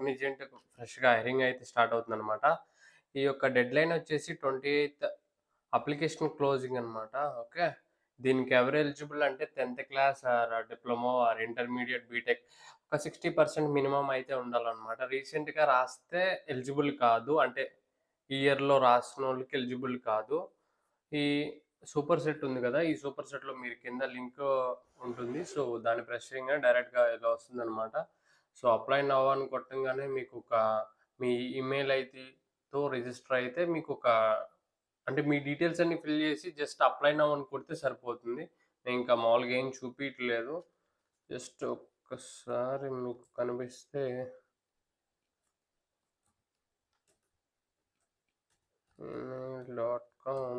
Agent ఫ్రెష్‌గా hiring అయితే start అవుతుందనమాట. ఈ యొక్క డెడ్‌లైన్ వచ్చేసి 28థ్ అప్లికేషన్ క్లోజింగ్ అనమాట. ఓకే. దీనికి ఎవరు ఎలిజిబుల్ అంటే 10థ్ class or diploma or intermediate BTech ఒక 60% మినిమమ్ అయితే ఉండాలనమాట. రీసెంట్‌గా రాస్తే ఎలిజిబుల్ కాదు. అంటే ఈ ఇయర్‌లో రాసినోళ్ళకి ఎలిజిబుల్ కాదు. ఈ సూపర్ సెట్ ఉంది గదా! ఈ సూపర్ సెట్‌లో మీరు కింద లింక్ ఉంటుంది. సో, దాన్ని ప్రెస్ చేయంగానే డైరెక్ట్‌గా ఇలా వస్తుందనమాట. సో, అప్లై నౌ అని కొట్టంగానే మీకొక మీ ఈమెయిల్ ఐడీతో రిజిస్టర్ అయితే మీకొక అంటే మీ డీటెయిల్స్ అన్నీ ఫిల్ చేసి జస్ట్ అప్లై నౌ అని కొడితే సరిపోతుంది. నేను ఇంకా మామూలుగా ఏం చూపియట్లేదు. జస్ట్ ఒక్కసారి మీకు కనిపిస్తే gmail.com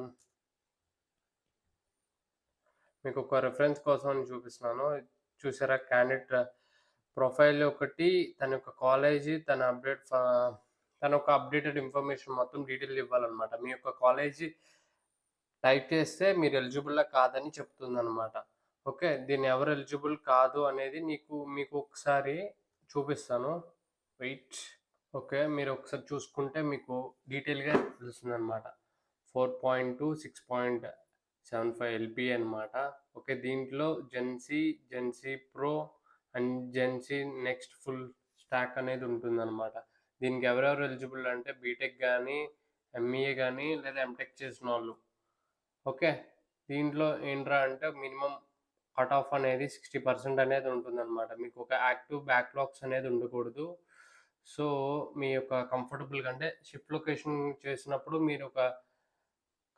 మీకొక రిఫరెన్స్ కోసం అని చూపిస్తున్నాను. చూసారా క్యాండిడేట్ ప్రొఫైల్ ఒకటి, తన యొక్క కాలేజీ, తన యొక్క అప్డేటెడ్ ఇన్ఫర్మేషన్ మొత్తం డీటెయిల్ ఇవ్వాలనమాట. మీ యొక్క కాలేజీ టైప్ చేస్తే మీరు ఎలిజిబులా కాదని చెప్తుందనమాట. ఓకే. దీన్ని ఎవరు ఎలిజిబుల్ కాదు అనేది మీకు ఒకసారి చూపిస్తాను. వెయిట్. ఓకే. మీరు ఒకసారి చూసుకుంటే మీకు డీటెయిల్‌గా తెలుస్తుందనమాట. 4.2, 6.75 ఎల్‌పిఏ అనమాట. ఓకే. దీంట్లో Gen Z, Gen Z pro and Gen Z next full stock అనేది ఉంటుందనమాట. దీనికి ఎవరెవరు ఎలిజిబుల్ అంటే బీటెక్ గానీ, ఎంఈఏ గానీ లేదా ఎంటెక్ చేసినోళ్ళు. ఓకే. దీంట్లో ఏంట్రా అంటే మినిమమ్ కట్ ఆఫ్ అనేది 60% అనేది ఉంటుందనమాట. మీకు ఒక యాక్టివ్ బ్యాక్‌లాగ్స్ అనేది ఉండకూడదు. సో, మీ యొక్క కంఫర్టబుల్‌గా అంటే షిఫ్ట్ లొకేషన్ చేసినప్పుడు మీరొక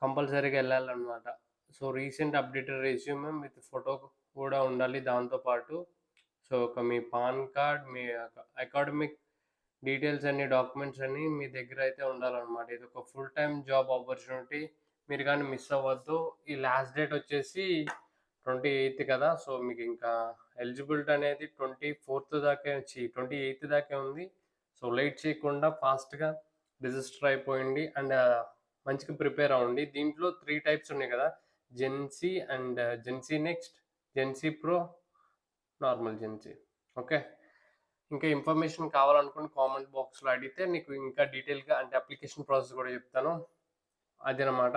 కంపల్సరీగా ఎళ్ళాలనమాట. So, recent updated resume with photo కూడా ఉండాలి దాంతో పాటు. సో, మీ పాన్ కార్డ్, మీ అకాడమిక్ డీటెయిల్స్ అన్ని, డాక్యుమెంట్స్ అన్నీ మీ దగ్గరైతే ఉండాలనమాట. ఇదొక ఫుల్ టైమ్ జాబ్ ఆపర్చునిటీ. మీరు గాని మిస్ అవ్వద్దు. ఈ లాస్ట్ డేట్ వచ్చేసి 28 కదా! సో, మీకింకా ఎలిజిబిలిటీ అనేది 28 దాకే ఉంది. సో, లేట్ చేయకుండా ఫాస్ట్‌గా రిజిస్టర్ అయిపోయిండి. అండ్ మంచిగా ప్రిపేర్ అవ్వండి. దీంట్లో 3 టైప్స్ ఉన్నాయి కదా! Gen Z and Gen Z next, Gen Z pro, normal Gen Z. Okay. ఇంకా ఇన్ఫర్మేషన్ కావాలనుకుంటే కామెంట్ బాక్స్‌లో అడిగితే నీకు ఇంకా డీటెయిల్‌గా అంటే అప్లికేషన్ ప్రాసెస్ కూడా చెప్తాను. అదనమాట.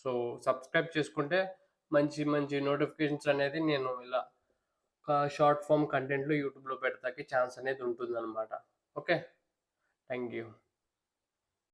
సో, సబ్స్క్రైబ్ చేసుకుంటే మంచి మంచి నోటిఫికేషన్స్ అనేది నేను ఇలా షార్ట్ ఫార్మ్ కంటెంట్‌లో యూట్యూబ్‌లో పెడతాకి ఛాన్స్ అనేది ఉంటుందనమాట. ఓకే. Thank you.